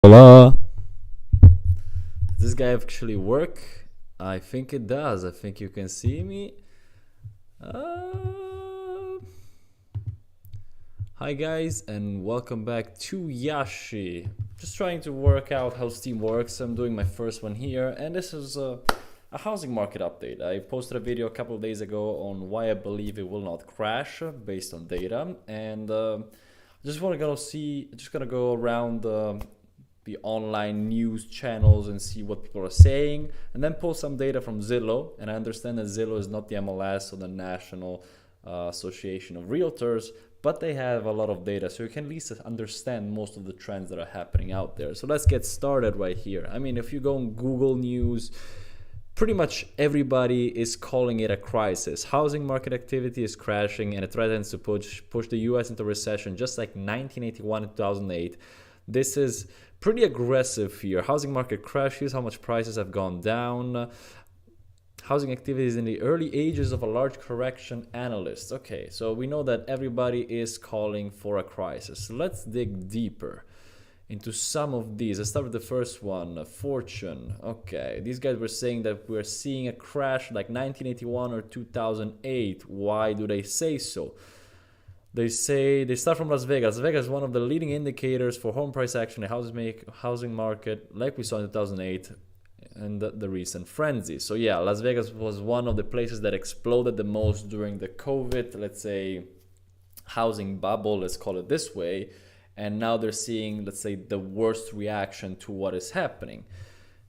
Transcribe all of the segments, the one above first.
Hola. Does this guy actually work? I think it does. I think you can see me. Hi guys, and welcome back to Yashi. Just trying to work out how Steam works. I'm doing my first one here, and this is a housing market update. I posted a video a couple of days ago on why I believe it will not crash based on data, and just want to go around the online news channels and see what people are saying, and then pull some data from Zillow. And I understand that Zillow is not the MLS or the National Association of Realtors, but they have a lot of data, so you can at least understand most of the trends that are happening out there. So let's get started right here. I mean, if you go on Google News, pretty much everybody is calling it a crisis. Housing market activity is crashing, and it threatens to push the US into recession, just like 1981 and 2008. This is pretty aggressive here. Housing market crash. Here's how much prices have gone down. Housing activity is in the early ages of a large correction, analysts. Okay, so we know that everybody is calling for a crisis. So let's dig deeper into some of these. Let's start with the first one, Fortune. Okay, these guys were saying that we're seeing a crash like 1981 or 2008. Why do they say so? They say they start from Las Vegas. Las Vegas is one of the leading indicators for home price action in the housing market, like we saw in 2008 and the recent frenzy. So yeah, Las Vegas was one of the places that exploded the most during the COVID, let's say, housing bubble, let's call it this way. And now they're seeing, let's say, the worst reaction to what is happening.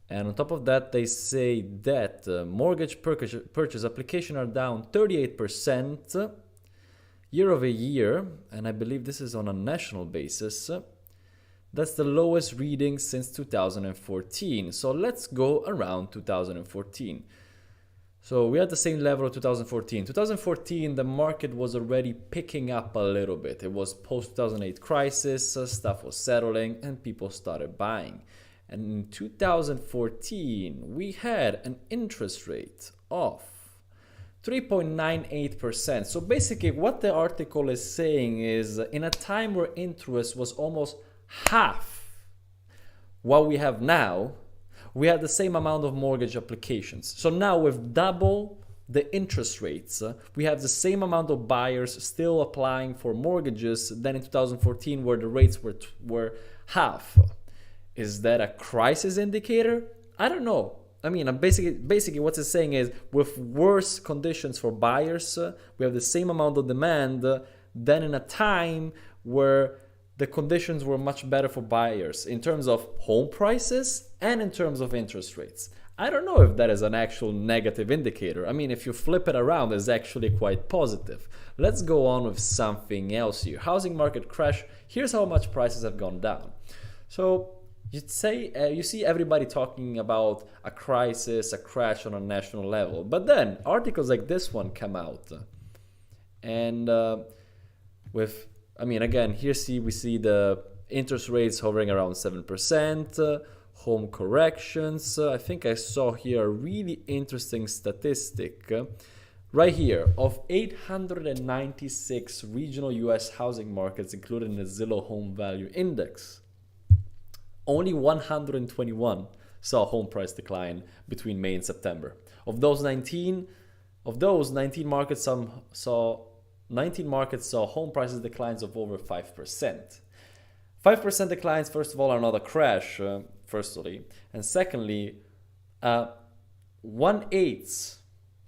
And on top of that, they say that mortgage purchase application are down 38%. Year over year, and I believe this is on a national basis. That's the lowest reading since 2014. So let's go around 2014. So we're at the same level of 2014. 2014, the market was already picking up a little bit. It was post-2008 crisis, stuff was settling, and people started buying. And in 2014, we had an interest rate of 3.98%. So basically what the article is saying is, in a time where interest was almost half what we have now, we had the same amount of mortgage applications. So now with double the interest rates, we have the same amount of buyers still applying for mortgages than in 2014, where the rates were half. Is that a crisis indicator? I don't know. I mean, basically what it's saying is, with worse conditions for buyers, we have the same amount of demand than in a time where the conditions were much better for buyers in terms of home prices and in terms of interest rates. I don't know if that is an actual negative indicator. I mean, if you flip it around, it's actually quite positive. Let's go on with something else here. Housing market crash. Here's how much prices have gone down. So you see everybody talking about a crisis, a crash on a national level. But then articles like this one come out. And again, here we see the interest rates hovering around 7%, home corrections. I think I saw here a really interesting statistic. Right here, of 896 regional US housing markets included in the Zillow Home Value Index, only 121 saw home price decline between May and September. Of those 19 markets saw 19 markets saw home prices declines of over 5%. 5% declines, first of all, are not a crash, firstly. And secondly, 1/8,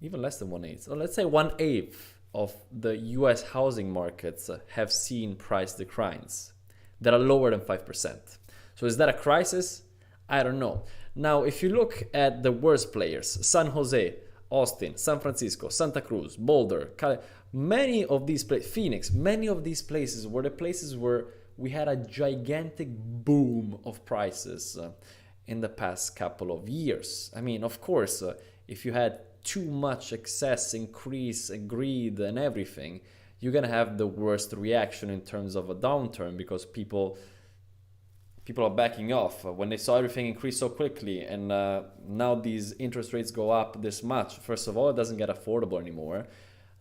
even less than 1/8, or let's say 1/8 of the US housing markets have seen price declines that are lower than 5%. So is that a crisis? I don't know. Now, if you look at the worst players, San Jose, Austin, San Francisco, Santa Cruz, Boulder, many of these places, Phoenix, many of these places were the places where we had a gigantic boom of prices in the past couple of years. I mean, of course, if you had too much excess, increase, and greed and everything, you're going to have the worst reaction in terms of a downturn, because people are backing off when they saw everything increase so quickly, and now these interest rates go up this much. First of all, it doesn't get affordable anymore,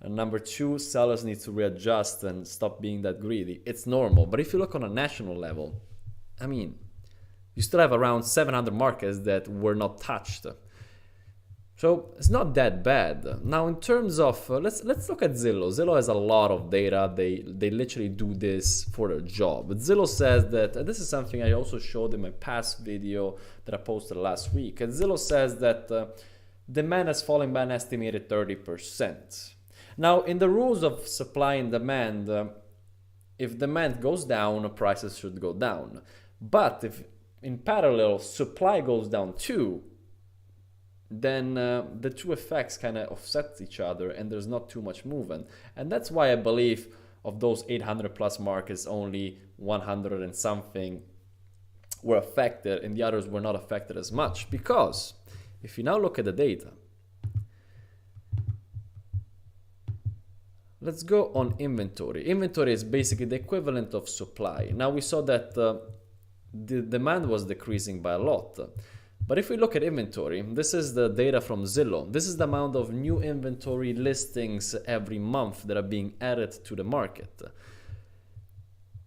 and number two, sellers need to readjust and stop being that greedy. It's normal. But if you look on a national level, I mean, You still have around 700 markets that were not touched. So it's not that bad. Now in terms of, let's look at Zillow. Zillow has a lot of data. They literally do this for their job. But Zillow says that, and this is something I also showed in my past video that I posted last week. And Zillow says that demand has fallen by an estimated 30%. Now in the rules of supply and demand, if demand goes down, prices should go down. But if in parallel supply goes down too, then the two effects kind of offset each other and there's not too much movement. And that's why I believe of those 800 plus markets, only 100 and something were affected and the others were not affected as much. Because if you now look at the data, let's go on inventory. Inventory is basically the equivalent of supply. Now we saw that the demand was decreasing by a lot. But if we look at inventory, this is the data from Zillow. This is the amount of new inventory listings every month that are being added to the market.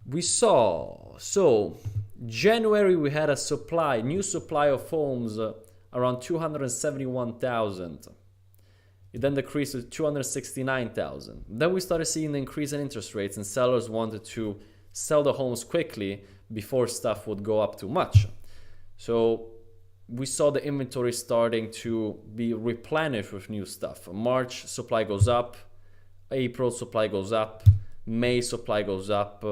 We saw, so January we had a new supply of homes around 271,000. It then decreased to 269,000. Then we started seeing the increase in interest rates and sellers wanted to sell the homes quickly before stuff would go up too much. So we saw the inventory starting to be replenished with new stuff. March, supply goes up. April, supply goes up. May, supply goes up.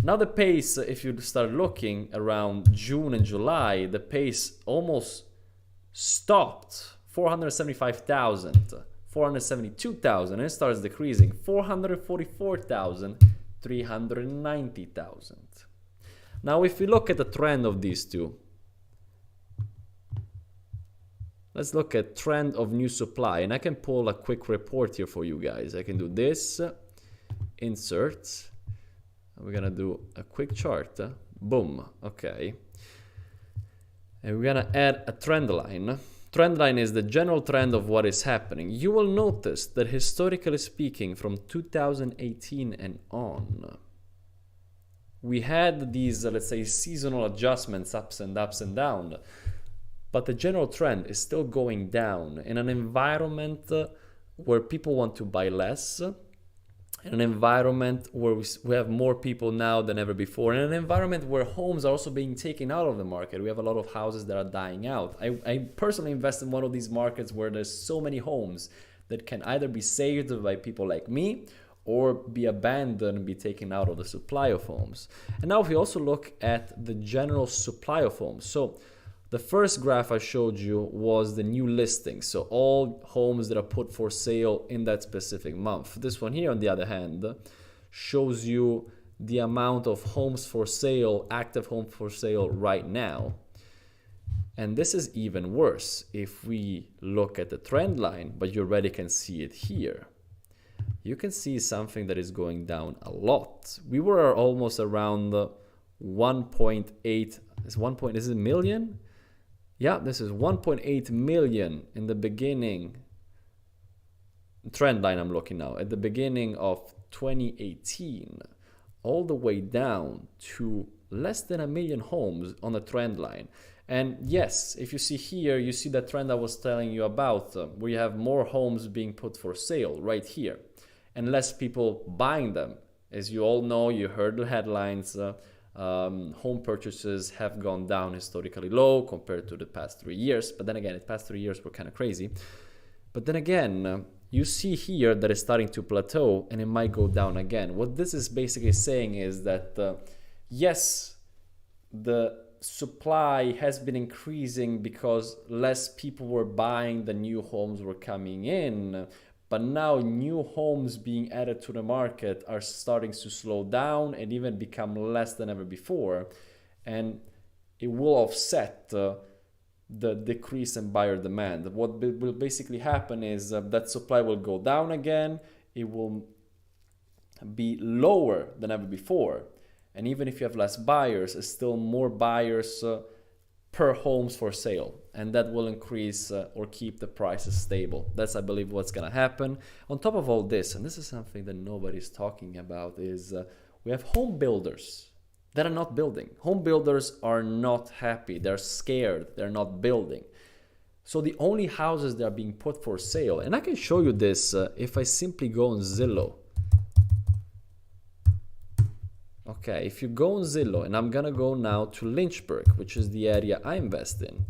Now the pace, if you start looking around June and July, the pace almost stopped. 475,000, 472,000, and it starts decreasing. 444,000, 390,000. Now if we look at the trend of these two, let's look at trend of new supply, and I can pull a quick report here for you guys. I can do this, insert, we're gonna do a quick chart, boom, okay. And we're gonna add a trend line. Trend line is the general trend of what is happening. You will notice that historically speaking, from 2018 and on, we had these, let's say, seasonal adjustments, ups and down. But the general trend is still going down in an environment where people want to buy less, in an environment where we have more people now than ever before, in an environment where homes are also being taken out of the market. We have a lot of houses that are dying out. I personally invest in one of these markets where there's so many homes that can either be saved by people like me or be abandoned and be taken out of the supply of homes. And now if we also look at the general supply of homes. So the first graph I showed you was the new listings, so all homes that are put for sale in that specific month. This one here, on the other hand, shows you the amount of homes for sale, active homes for sale right now. And this is even worse if we look at the trend line, but you already can see it here. You can see something that is going down a lot. We were almost around 1.8, is it million? Yeah, this is 1.8 million in the beginning, trend line I'm looking now, at the beginning of 2018, all the way down to less than 1 million homes on the trend line. And yes, if you see here, you see that trend I was telling you about, where you have more homes being put for sale right here, and less people buying them. As you all know, you heard the headlines, home purchases have gone down historically low compared to the past 3 years. But then again, the past 3 years were kind of crazy. But then again, you see here that it's starting to plateau and it might go down again. What this is basically saying is that, yes, the supply has been increasing because less people were buying, the new homes were coming in. But now new homes being added to the market are starting to slow down and even become less than ever before. And it will offset the decrease in buyer demand. What will basically happen is that supply will go down again. It will be lower than ever before. And even if you have less buyers, it's still more buyers per homes for sale. And that will increase or keep the prices stable. That's, I believe, what's going to happen. On top of all this, and this is something that nobody's talking about, is we have home builders that are not building. Home builders are not happy. They're scared. They're not building. So the only houses that are being put for sale, and I can show you this if I simply go on Zillow. Okay, if you go on Zillow, and I'm gonna go now to Lynchburg, which is the area I invest in.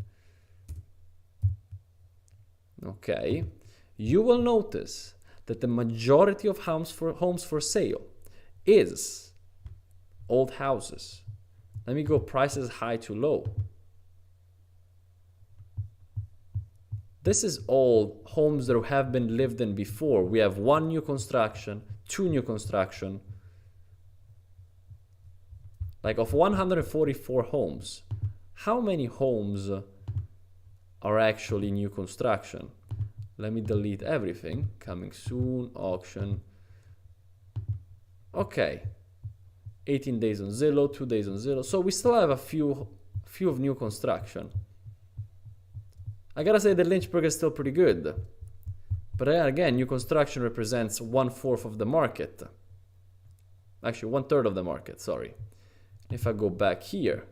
Okay, you will notice that the majority of homes for sale is old houses. Let me go prices high to low. This is all homes that have been lived in before. We have 1 new construction, 2 new construction. Like of 144 homes, how many homes are actually new construction? Let me delete everything. Coming soon, auction. Okay. 18 days on Zillow, 2 days on Zillow. So we still have a few of new construction. I gotta say that Lynchburg is still pretty good. But again, new construction represents 1/4 of the market. Actually, 1/3 of the market, sorry. If I go back here,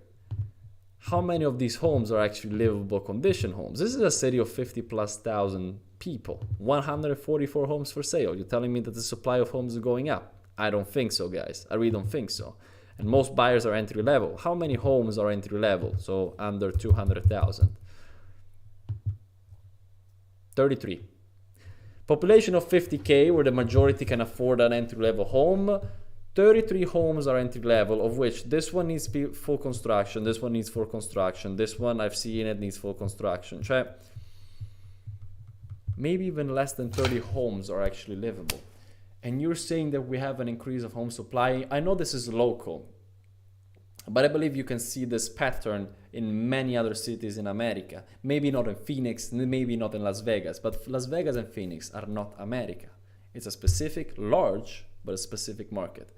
how many of these homes are actually livable condition homes? This is a city of 50,000+ people. 144 homes for sale. You're telling me that the supply of homes is going up? I don't think so, guys. I really don't think so. And most buyers are entry level. How many homes are entry level? So under 200,000. 33. Population of 50K, where the majority can afford an entry-level home. 33 homes are entry level, of which this one needs full construction, this one needs full construction, this one I've seen it needs full construction. Cioè, maybe even less than 30 homes are actually livable. And you're saying that we have an increase of home supply. I know this is local, but I believe you can see this pattern in many other cities in America. Maybe not in Phoenix, maybe not in Las Vegas, but Las Vegas and Phoenix are not America. It's a specific, large, but a specific market.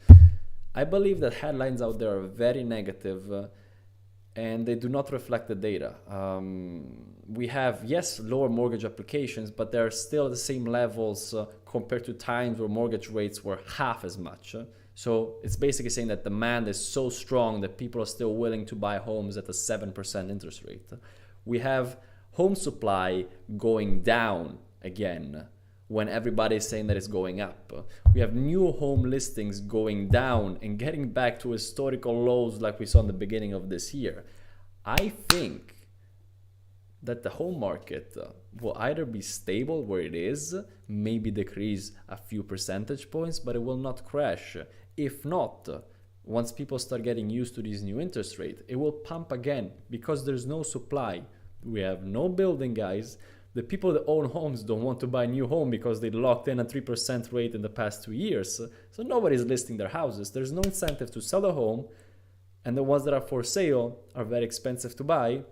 I believe that headlines out there are very negative and they do not reflect the data. We have, yes, lower mortgage applications, but they're still at the same levels compared to times where mortgage rates were half as much. So it's basically saying that demand is so strong that people are still willing to buy homes at a 7% interest rate. We have home supply going down again when everybody is saying that it's going up. We have new home listings going down and getting back to historical lows like we saw in the beginning of this year. I think that the home market will either be stable where it is, maybe decrease a few percentage points, but it will not crash. If not, once people start getting used to these new interest rates, it will pump again because there's no supply. We have no building, guys. The people that own homes don't want to buy a new home because they locked in a 3% rate in the past 2 years. So nobody's listing their houses. There's no incentive to sell a home, and the ones that are for sale are very expensive to buy.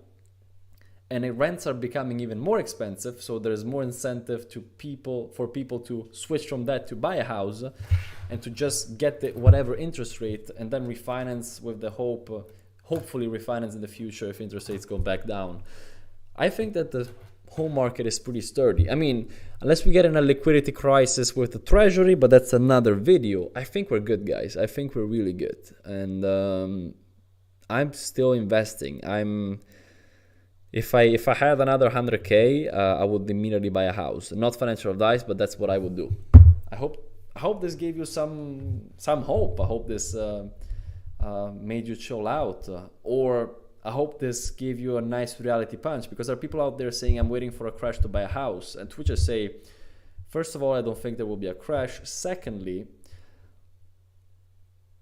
And the rents are becoming even more expensive, so there's more incentive for people to switch from that to buy a house and to just get the whatever interest rate and then refinance with the hopefully refinance in the future if interest rates go back down. I think that the home market is pretty sturdy. I mean, unless we get in a liquidity crisis with the treasury, but that's another video. I think we're good, guys. I think we're really good. And I'm still investing. If I had another 100K, I would immediately buy a house. Not financial advice, but that's what I would do. I hope this gave you some hope. I hope this made you chill out, or I hope this gave you a nice reality punch, because there are people out there saying I'm waiting for a crash to buy a house, and to which I say, first of all, I don't think there will be a crash. Secondly,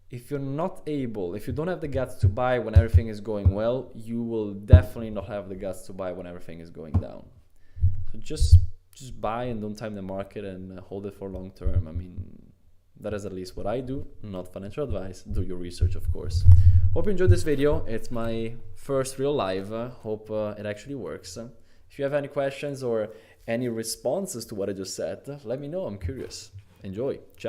if you don't have the guts to buy when everything is going well, you will definitely not have the guts to buy when everything is going down. So just buy and don't time the market and hold it for long term. I mean, that is at least what I do, not financial advice. Do your research, of course. Hope you enjoyed this video. It's my first real live. Hope it actually works. If you have any questions or any responses to what I just said, let me know. I'm curious. Enjoy. Ciao.